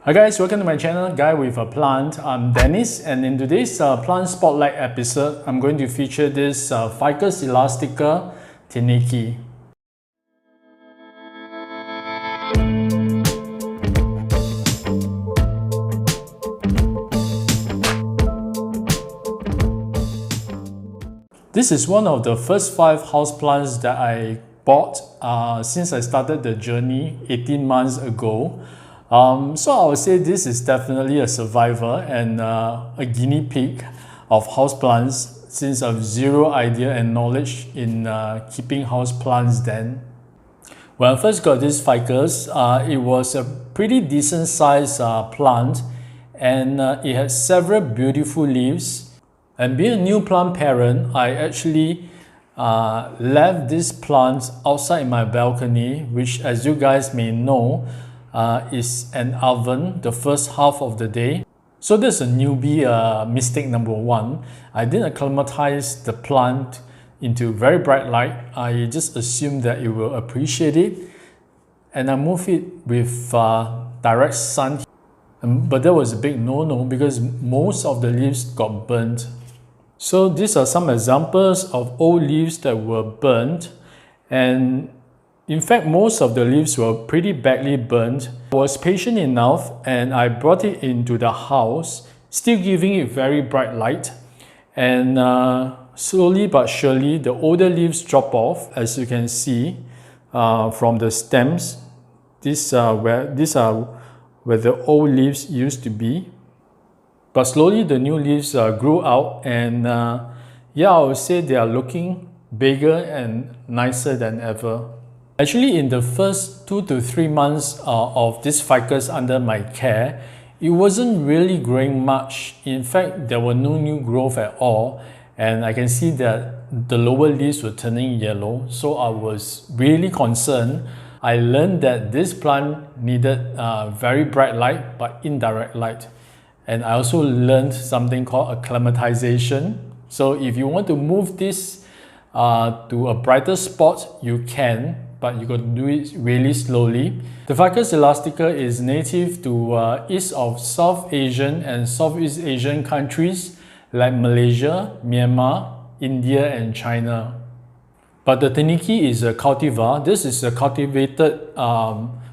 Hi guys, welcome to my channel, Guy with a Plant. I'm Dennis, and in today's plant spotlight episode, I'm going to feature this Ficus elastica tineke. This is one of the first 5 houseplants that I bought since I started the journey 18 months ago. So I would say this is definitely a survivor and a guinea pig of houseplants, since I have zero idea and knowledge in keeping houseplants then. When I first got this ficus, it was a pretty decent sized plant, and it had several beautiful leaves. And being a new plant parent, I actually left this plant outside in my balcony, which, as you guys may know, is an oven the first half of the day. So that's a newbie mistake number 1. I didn't acclimatize the plant into very bright light. I just assumed that it will appreciate it, and I moved it with direct sun. But that was a big no-no because most of the leaves got burnt. So these are some examples of old leaves that were burnt, and in fact most of the leaves were pretty badly burnt. I was patient enough and I brought it into the house, still giving it very bright light, and slowly but surely the older leaves drop off, as you can see from the stems. These are where the old leaves used to be. But slowly the new leaves grew out, and yeah, I would say they are looking bigger and nicer than ever. Actually, in the first 2 to 3 months of this ficus under my care, it wasn't really growing much. In fact, there were no new growth at all, and I can see that the lower leaves were turning yellow, so I was really concerned. I learned that this plant needed very bright light but indirect light. And I also learned something called acclimatization. So if you want to move this to a brighter spot, you can, but you got to do it really slowly. The Ficus elastica is native to east of South Asian and Southeast Asian countries like Malaysia, Myanmar, India and China. But the tineke is a cultivar. This is a cultivated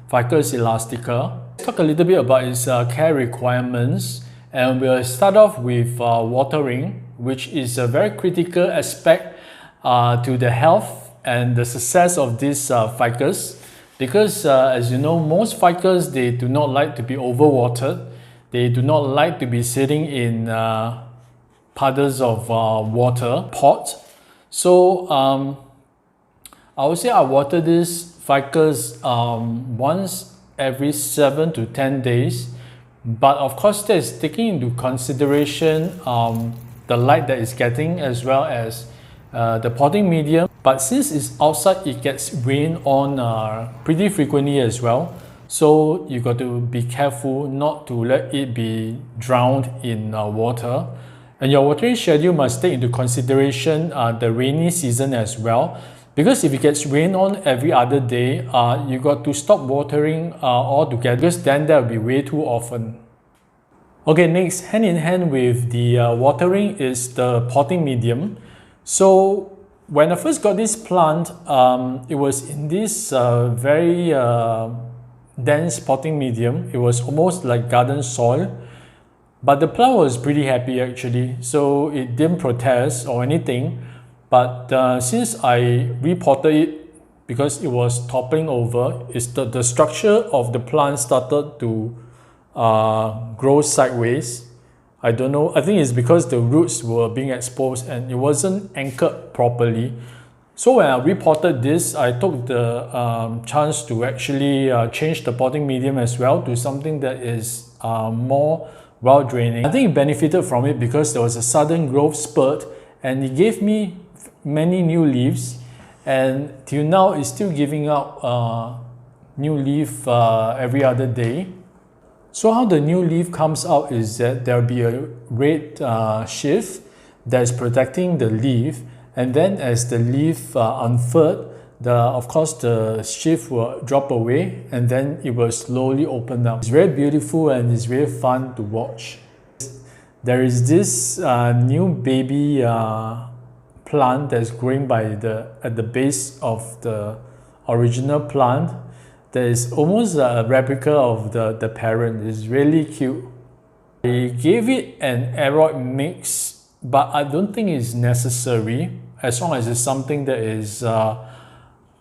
Ficus elastica. Let's talk a little bit about its care requirements, and we'll start off with watering, which is a very critical aspect to the health and the success of this ficus, because as you know, most ficus, they do not like to be overwatered. They do not like to be sitting in puddles of water pots. So I would say I water this ficus once every 7 to 10 days, but of course that is taking into consideration the light that it's getting, as well as the potting medium. But since it's outside, it gets rain on pretty frequently as well, so you got to be careful not to let it be drowned in water. And your watering schedule must take into consideration the rainy season as well, because if it gets rain on every other day, you got to stop watering altogether, because then that will be way too often. Okay, next, hand in hand with the watering is the potting medium. So when I first got this plant, it was in this very dense potting medium. It was almost like garden soil. But the plant was pretty happy actually, so it didn't protest or anything. But since I repotted it, because it was toppling over, the structure of the plant started to grow sideways. I don't know, I think it's because the roots were being exposed and it wasn't anchored properly. So when I repotted this, I took the chance to actually change the potting medium as well to something that is more well draining. I think it benefited from it because there was a sudden growth spurt, and it gave me many new leaves, and till now it's still giving out new leaf every other day. So how the new leaf comes out is that there will be a red sheath that is protecting the leaf, and then as the leaf unfurled, of course the sheath will drop away and then it will slowly open up. It's very beautiful and it's very fun to watch. There is this new baby plant that's growing at the base of the original plant. There is almost a replica of the parent. It's really cute. I gave it an aeroid mix, but I don't think it's necessary as long as it's something that is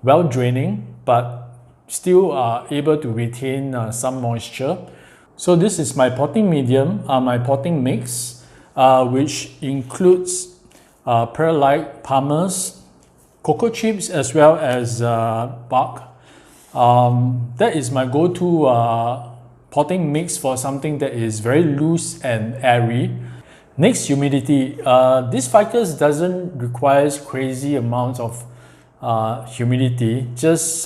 well draining but still able to retain some moisture. So this is my potting medium, my potting mix, which includes perlite, pumice, cocoa chips, as well as bark. That is my go-to potting mix for something that is very loose and airy. Next, humidity. This ficus doesn't require crazy amounts of humidity, just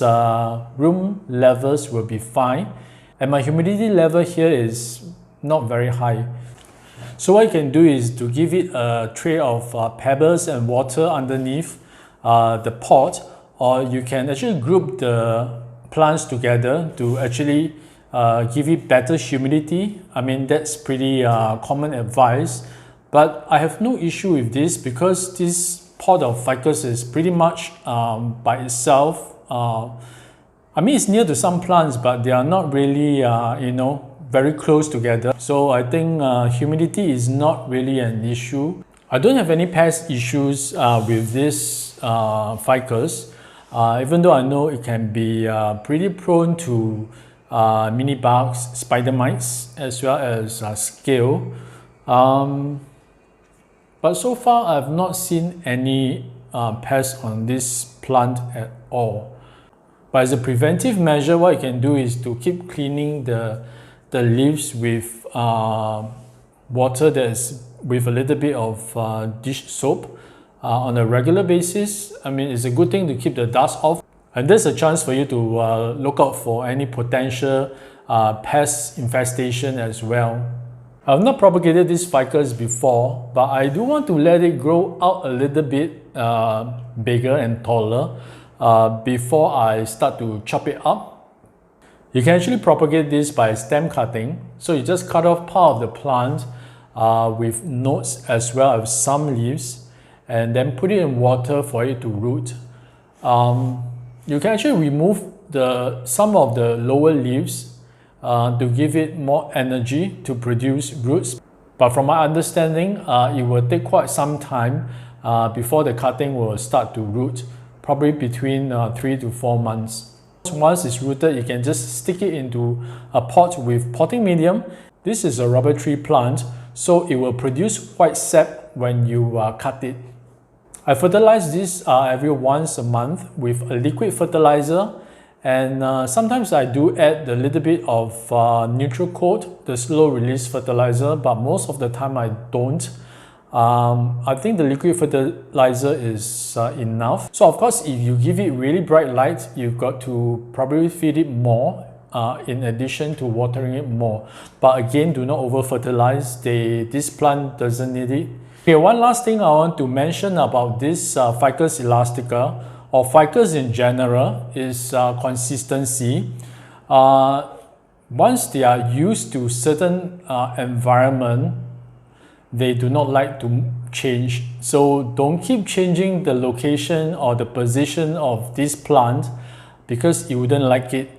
room levels will be fine. And my humidity level here is not very high. So what you can do is to give it a tray of pebbles and water underneath the pot, or you can actually group the plants together to actually give it better humidity. I mean, that's pretty common advice, but I have no issue with this because this pot of ficus is pretty much by itself. I mean, it's near to some plants, but they are not really, very close together. So I think humidity is not really an issue. I don't have any pest issues with this ficus, even though I know it can be pretty prone to mini bugs, spider mites, as well as scale. But so far, I've not seen any pests on this plant at all. But as a preventive measure, what you can do is to keep cleaning the leaves with water that is with a little bit of dish soap on a regular basis. I mean, it's a good thing to keep the dust off. And there's a chance for you to look out for any potential pest infestation as well. I've not propagated this ficus before, but I do want to let it grow out a little bit bigger and taller before I start to chop it up. You can actually propagate this by stem cutting. So you just cut off part of the plant with nodes as well as some leaves, and then put it in water for it to root. You can actually remove some of the lower leaves to give it more energy to produce roots. But from my understanding, it will take quite some time before the cutting will start to root, probably between 3 to 4 months. Once it's rooted, you can just stick it into a pot with potting medium. This is a rubber tree plant, so it will produce white sap when you cut it. I fertilize this every once a month with a liquid fertilizer, and sometimes I do add a little bit of neutral coat, the slow release fertilizer, but most of the time I don't. I think the liquid fertilizer is enough. So of course, if you give it really bright light, you've got to probably feed it more in addition to watering it more. But again, do not over fertilize. This plant doesn't need it. Okay, one last thing I want to mention about this Ficus elastica, or ficus in general, is consistency. Once they are used to certain environment, they do not like to change. So don't keep changing the location or the position of this plant because you wouldn't like it.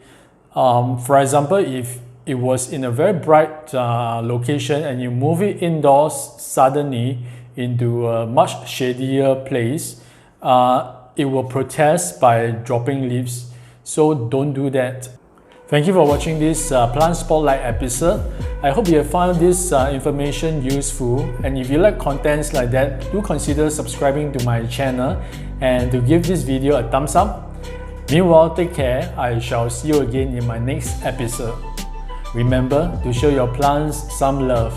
For example, if it was in a very bright location and you move it indoors suddenly into a much shadier place, it will protest by dropping leaves. So don't do that. Thank you for watching this Plant Spotlight episode. I hope you have found this information useful, and if you like contents like that, do consider subscribing to my channel and to give this video a thumbs up. Meanwhile, take care. I shall see you again in my next episode. Remember to show your plants some love.